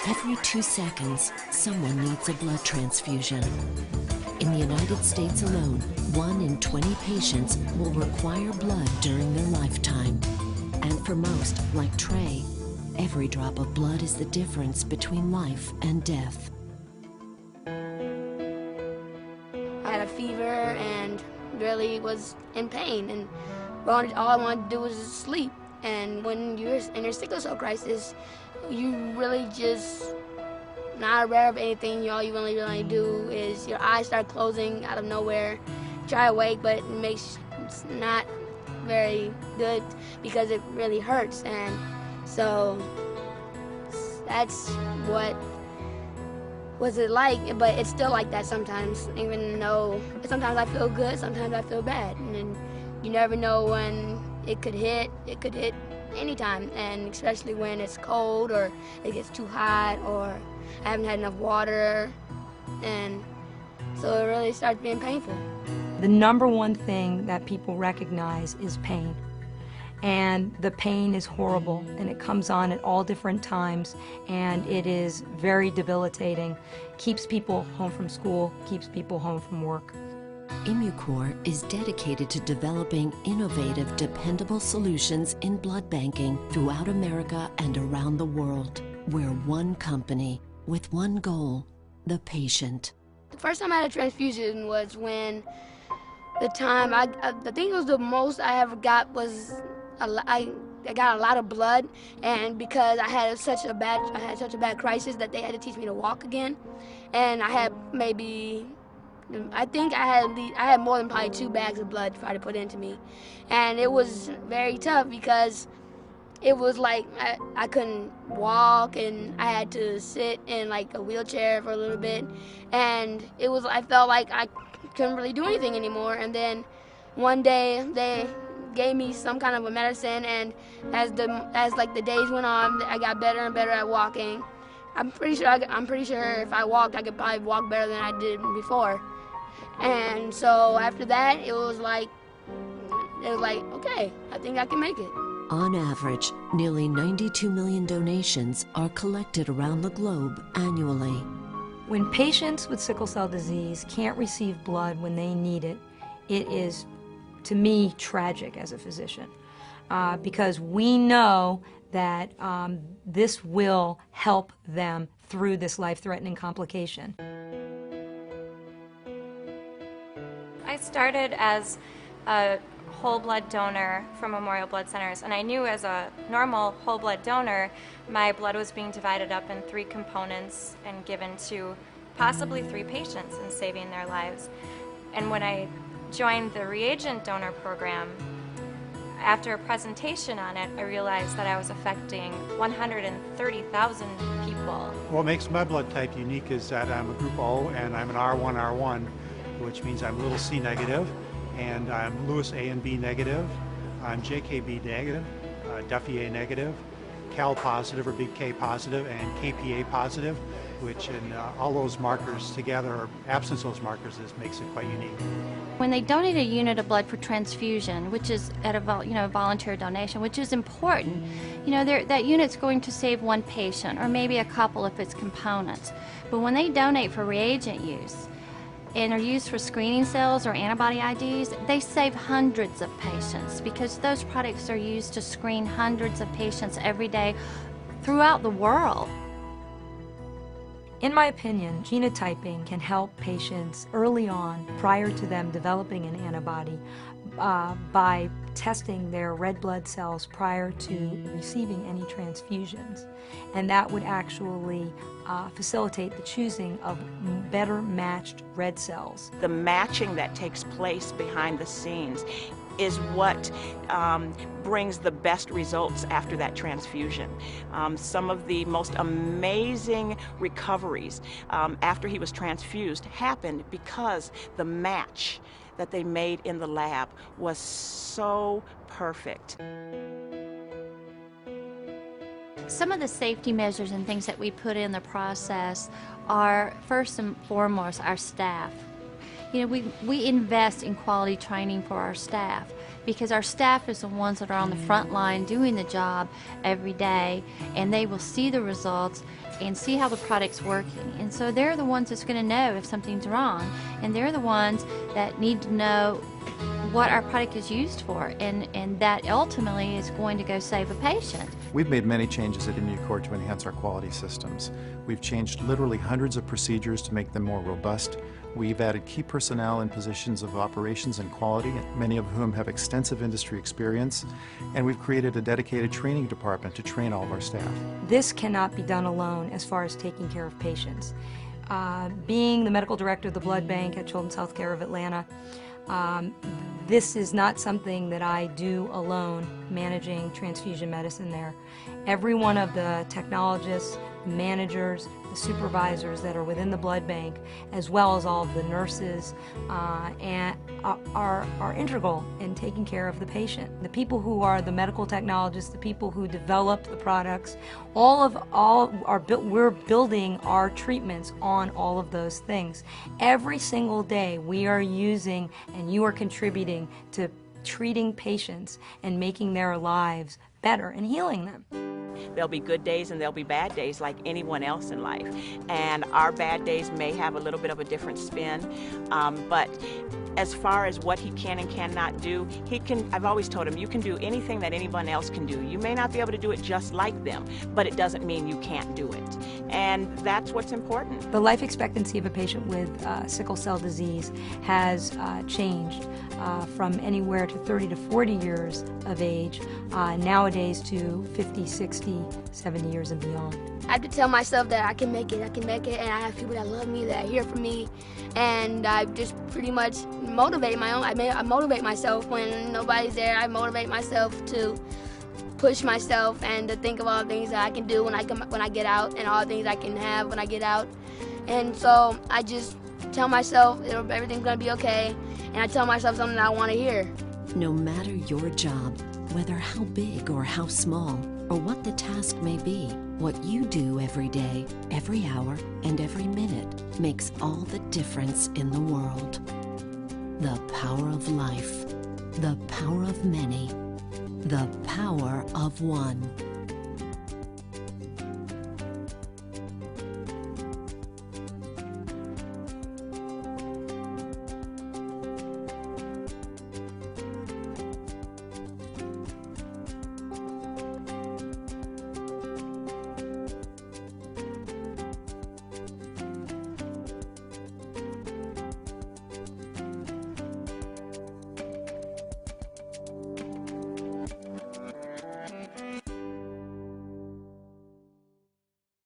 Every 2 seconds, someone needs a blood transfusion. In the United States alone, 1 in 20 patients will require blood during their lifetime. And for most, like Trey, every drop of blood is the difference between life and death. I had a fever and really was in pain, and all I wanted to do was sleep. And when you're in your sickle cell crisis, you really just not aware of anything. All you really do is your eyes start closing out of nowhere. Try to wake, but it's not very good because it really hurts. And so that's what was it like, but it's still like that sometimes, even though sometimes I feel good, sometimes I feel bad. And then you never know when it could hit anytime, and especially when it's cold or it gets too hot or I haven't had enough water, and so it really starts being painful. The number one thing that people recognize is pain. And the pain is horrible, and it comes on at all different times, and it is very debilitating. Keeps people home from school, keeps people home from work. Immucor is dedicated to developing innovative, dependable solutions in blood banking throughout America and around the world. We're one company with one goal, the patient. The first time I had a transfusion was when the time I think it was the most I ever got was I got a lot of blood, and because I had such a bad crisis that they had to teach me to walk again, and I had I think I had more than probably 2 bags of blood tried to put into me, and it was very tough because it was like I couldn't walk, and I had to sit in like a wheelchair for a little bit, and I felt like I couldn't really do anything anymore. And then one day they gave me some kind of a medicine, and as the days went on, I got better and better at walking. I'm pretty sure if I walked, I could probably walk better than I did before. And so after that, it was like, okay, I think I can make it. On average, nearly 92 million donations are collected around the globe annually. When patients with sickle cell disease can't receive blood when they need it, it is, to me, tragic as a physician, because we know that this will help them through this life-threatening complication. I started as a whole blood donor from Memorial Blood Centers, and I knew as a normal whole blood donor, my blood was being divided up in 3 components and given to possibly 3 patients and saving their lives. And when I joined the reagent donor program, after a presentation on it, I realized that I was affecting 130,000 people. What makes my blood type unique is that I'm a group O and I'm an R1, which means I'm little c negative, and I'm Lewis A and B negative, I'm JKB negative, Duffy A negative, Cal positive or big K positive, and KPA positive, which in all those markers together, or absence of those markers, this makes it quite unique. When they donate a unit of blood for transfusion, which is at a voluntary donation, which is important, that unit's going to save 1 patient, or maybe a couple if it's components. But when they donate for reagent use, and are used for screening cells or antibody IDs, they save hundreds of patients, because those products are used to screen hundreds of patients every day throughout the world. In my opinion, genotyping can help patients early on, prior to them developing an antibody, by testing their red blood cells prior to receiving any transfusions. And that would actually facilitate the choosing of better matched red cells. The matching that takes place behind the scenes is what brings the best results after that transfusion. Some of the most amazing recoveries after he was transfused happened because the match that they made in the lab was so perfect. Some of the safety measures and things that we put in the process are, first and foremost, our staff. We invest in quality training for our staff. because our staff is the ones that are on the front line doing the job every day, and they will see the results and see how the product's working. And so they're the ones that's going to know if something's wrong, and they're the ones that need to know what our product is used for, and that ultimately is going to go save a patient. We've made many changes at Immunocore to enhance our quality systems. We've changed literally hundreds of procedures to make them more robust. We've added key personnel in positions of operations and quality, many of whom have extensive industry experience, and we've created a dedicated training department to train all of our staff. This cannot be done alone as far as taking care of patients. Being the medical director of the blood bank at Children's Healthcare of Atlanta, this is not something that I do alone, managing transfusion medicine there. Every one of the technologists, managers, the supervisors that are within the blood bank, as well as all of the nurses, and are integral in taking care of the patient. The people who are the medical technologists, the people who develop the products, we're building our treatments on all of those things. Every single day we are using, and you are contributing to treating patients and making their lives better and healing them. There'll be good days and there'll be bad days like anyone else in life. And our bad days may have a little bit of a different spin, but as far as what he can and cannot do, I've always told him, you can do anything that anyone else can do. You may not be able to do it just like them, but it doesn't mean you can't do it. And that's what's important. The life expectancy of a patient with sickle cell disease has changed from anywhere to 30 to 40 years of age, nowadays to 50, 60, 70 years and beyond. I have to tell myself that I can make it, and I have people that love me, that are here for me, and I just pretty much motivate I motivate myself when nobody's there. I motivate myself to push myself and to think of all the things that I can do when I get out, and all the things I can have when I get out. And so I just tell myself everything's gonna be okay, and I tell myself something that I want to hear. No matter your job, whether how big or how small, or what the task may be, what you do every day, every hour, and every minute makes all the difference in the world. The power of life, the power of many, the power of one.